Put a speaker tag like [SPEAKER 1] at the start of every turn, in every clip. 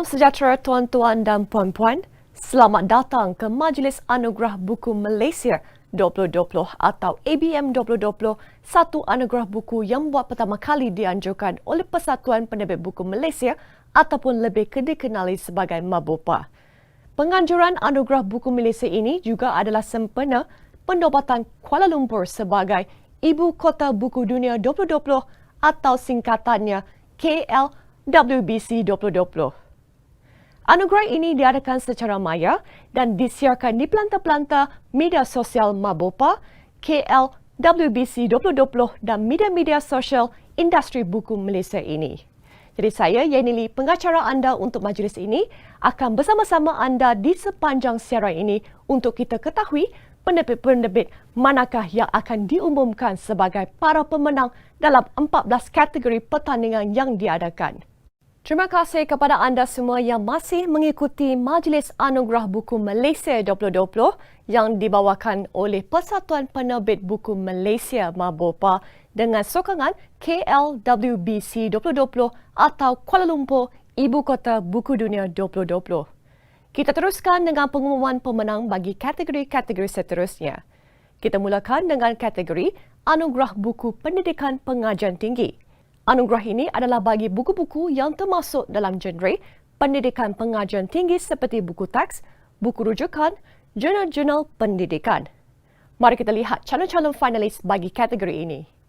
[SPEAKER 1] Salam sejahtera tuan-tuan dan puan-puan. Selamat datang ke Majlis Anugerah Buku Malaysia 2020 atau ABM 2020, satu anugerah buku yang buat pertama kali dianjurkan oleh Persatuan Penerbit Buku Malaysia ataupun lebih dikenali sebagai MABUPA. Penganjuran Anugerah Buku Malaysia ini juga adalah sempena penobatan Kuala Lumpur sebagai Ibu Kota Buku Dunia 2020 atau singkatannya KLWBC 2020. Anugerah ini diadakan secara maya dan disiarkan di pelanta-pelanta media sosial MABUPA, KLWBC 2020 dan media-media sosial industri buku Malaysia ini. Jadi saya, Yenili, pengacara anda untuk majlis ini, akan bersama-sama anda di sepanjang siaran ini untuk kita ketahui penerbit-penerbit manakah yang akan diumumkan sebagai para pemenang dalam 14 kategori pertandingan yang diadakan. Terima kasih kepada anda semua yang masih mengikuti Majlis Anugerah Buku Malaysia 2020 yang dibawakan oleh Persatuan Penerbit Buku Malaysia MABUPA dengan sokongan KLWBC 2020 atau Kuala Lumpur Ibu Kota Buku Dunia 2020. Kita teruskan dengan pengumuman pemenang bagi kategori-kategori seterusnya. Kita mulakan dengan kategori Anugerah Buku Pendidikan Pengajian Tinggi. Anugerah ini adalah bagi buku-buku yang termasuk dalam genre pendidikan pengajian tinggi seperti buku teks, buku rujukan, jurnal-jurnal pendidikan. Mari kita lihat calon-calon finalis bagi kategori ini.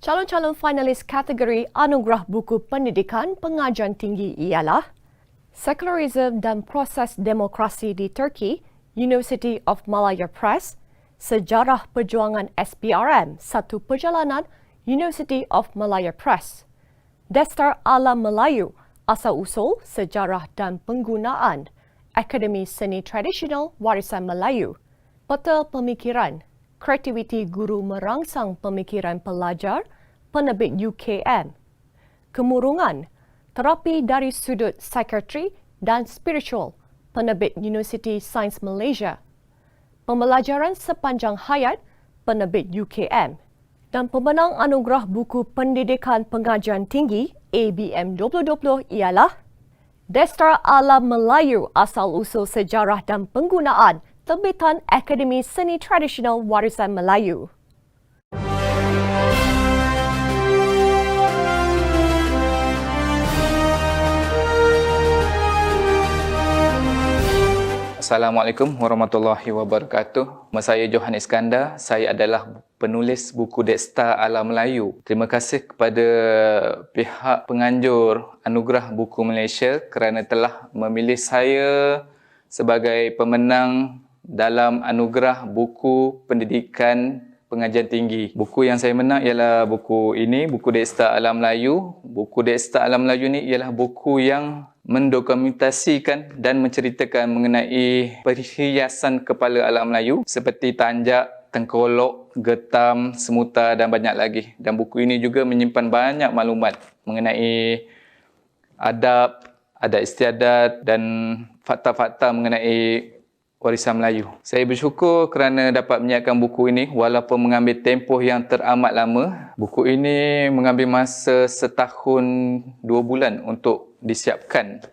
[SPEAKER 1] Calon-calon finalis kategori Anugerah Buku Pendidikan Pengajian Tinggi ialah Secularism dan Proses Demokrasi di Turki, University of Malaya Press, Sejarah Perjuangan SPRM, Satu Perjalanan, University of Malaya Press, Dasar Alam Melayu, Asal-Usul, Sejarah dan Penggunaan, Akademi Seni Tradisional Warisan Melayu, Peta Pemikiran, Kreativiti Guru Merangsang Pemikiran Pelajar, Penerbit UKM, Kemurungan, Terapi dari Sudut Psikiatri dan Spiritual, Penerbit Universiti Sains Malaysia, Pembelajaran Sepanjang Hayat, Penerbit UKM, dan pemenang Anugerah Buku Pendidikan Pengajian Tinggi ABM 2020 ialah Dasar Alam Melayu, Asal-Usul Sejarah dan Penggunaan, terbitan Akademi Seni Tradisional Warisan Melayu.
[SPEAKER 2] Assalamualaikum warahmatullahi wabarakatuh. Nama saya Johan Iskandar. Saya adalah penulis buku Dasar Alam Melayu. Terima kasih kepada pihak penganjur Anugerah Buku Malaysia kerana telah memilih saya sebagai pemenang dalam Anugerah Buku Pendidikan Pengajian Tinggi. Buku yang saya menang ialah buku ini, buku Dasar Alam Melayu. Buku Dasar Alam Melayu ini ialah buku yang mendokumentasikan dan menceritakan mengenai perhiasan kepala alam Melayu seperti tanjak, tengkolok, getam, semuta dan banyak lagi. Dan buku ini juga menyimpan banyak maklumat mengenai adab, adat istiadat dan fakta-fakta mengenai warisan Melayu. Saya bersyukur kerana dapat menyiapkan buku ini walaupun mengambil tempoh yang teramat lama. Buku ini mengambil masa 1 tahun 2 bulan untuk disiapkan.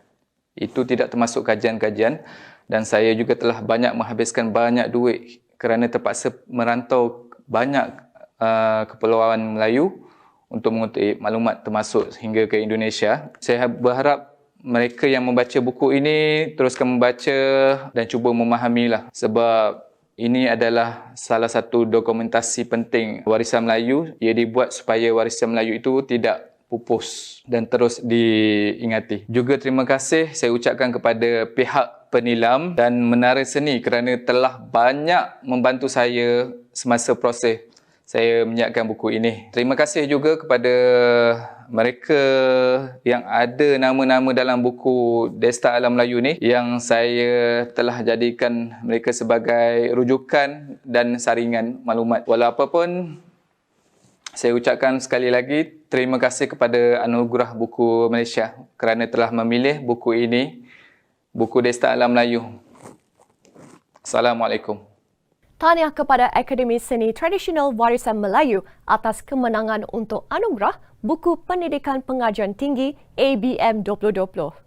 [SPEAKER 2] Itu tidak termasuk kajian-kajian dan saya juga telah banyak menghabiskan banyak duit kerana terpaksa merantau banyak kepulauan Melayu untuk mengutip maklumat termasuk hingga ke Indonesia. Saya berharap mereka yang membaca buku ini teruskan membaca dan cuba memahamilah sebab ini adalah salah satu dokumentasi penting warisan Melayu. Ia dibuat supaya warisan Melayu itu tidak pupus dan terus diingati. Juga terima kasih saya ucapkan kepada pihak penilam dan Menara Seni kerana telah banyak membantu saya semasa proses saya menyiapkan buku ini. Terima kasih juga kepada mereka yang ada nama-nama dalam buku Dasar Alam Melayu ni yang saya telah jadikan mereka sebagai rujukan dan saringan maklumat. Walau apa pun Saya ucapkan sekali lagi terima kasih kepada Anugerah Buku Malaysia kerana telah memilih buku ini, buku Desta Alam Melayu. Assalamualaikum.
[SPEAKER 1] Tahniah kepada Akademi Seni Tradisional Warisan Melayu atas kemenangan untuk anugerah Buku Pendidikan Pengajian Tinggi ABM 2020.